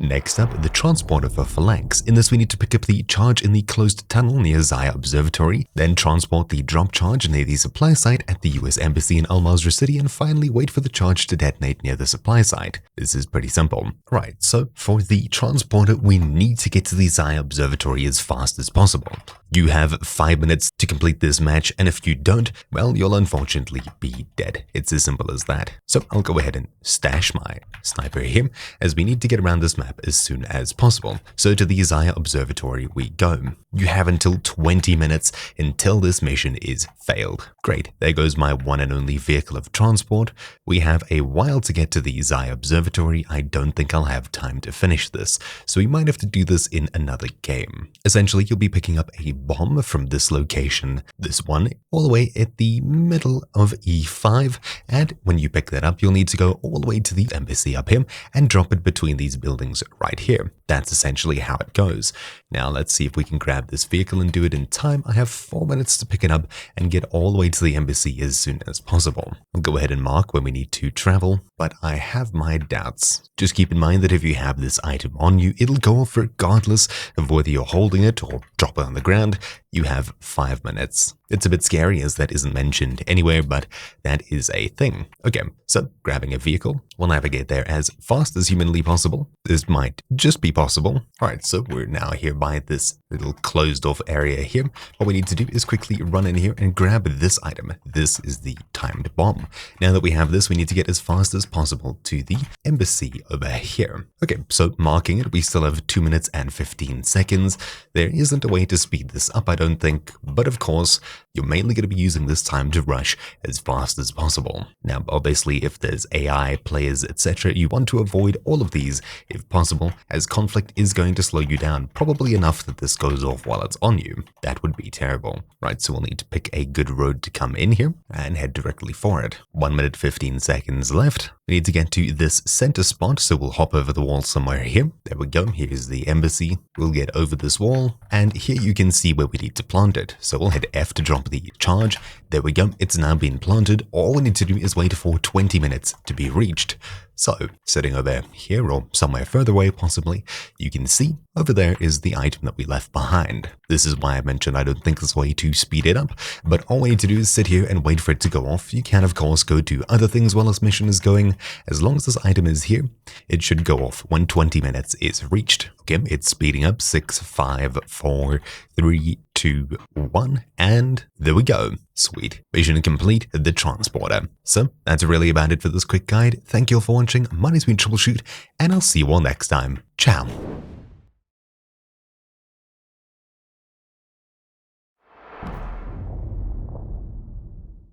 Next up, the transporter for Phalanx. In this, we need to pick up the charge in the closed tunnel near Zaya Observatory, then transport the drop charge near the supply site at the US Embassy in Mazrah City, and finally wait for the charge to detonate near the supply site. This is pretty simple. Right, so for the transporter, we need to get to the Zaya Observatory as fast as possible. You have 5 minutes to complete this match, and if you don't, well, you'll unfortunately be dead. It's as simple as that. So I'll go ahead and stash my sniper here, as we need to get around this map as soon as possible. So to the Zaya Observatory we go. You have until 20 minutes until this mission is failed. Great, there goes my one and only vehicle of transport. We have a while to get to the Zaya Observatory. I don't think I'll have time to finish this, so we might have to do this in another game. Essentially, you'll be picking up a bomb from this location, this one, all the way at the middle of E5, and when you pick that up, you'll need to go all the way to the embassy up here and drop it between these buildings right here. That's essentially how it goes. Now let's see if we can grab this vehicle and do it in time. I have 4 minutes to pick it up and get all the way to the embassy as soon as possible. I'll go ahead and mark when we need to travel, but I have my doubts. Just keep in mind that if you have this item on you, it'll go off regardless of whether you're holding it or drop it on the ground. You have 5 minutes. It's a bit scary as that isn't mentioned anywhere, but that is a thing. Okay, so grabbing a vehicle, we'll navigate there as fast as humanly possible. This might just be possible. Alright, so we're now here by this little closed off area here. What we need to do is quickly run in here and grab this item. This is the timed bomb. Now that we have this, we need to get as fast as possible to the embassy over here. Okay, so marking it, we still have 2 minutes and 15 seconds. There isn't a way to speed this up, I don't think, but of course, you're mainly going to be using this time to rush as fast as possible. Now, obviously, if there's AI, players, etc., you want to avoid all of these if possible, as conflict is going to slow you down, probably enough that this goes off while it's on you. That would be terrible. Right, so we'll need to pick a good road to come in here and head directly for it. 1 minute, 15 seconds left. We need to get to this center spot, so we'll hop over the wall somewhere here. There we go, here's the embassy. We'll get over this wall, and here you can see where we need to plant it. So we'll hit F to drop the charge. There we go, it's now been planted. All we need to do is wait for 20 minutes to be reached. So, sitting over here or somewhere further away possibly, you can see over there is the item that we left behind. This is why I mentioned I don't think there's a way to speed it up, but all we need to do is sit here and wait for it to go off. You can of course go do other things while this mission is going. As long as this item is here, it should go off when 20 minutes is reached. Okay, it's speeding up. 6, 5, 4, 3, 2, 1, and there we go. Sweet. Mission complete, the transporter. So that's really about it for this quick guide. Thank you all for watching. My name's been Troubleshoot, and I'll see you all next time. Ciao.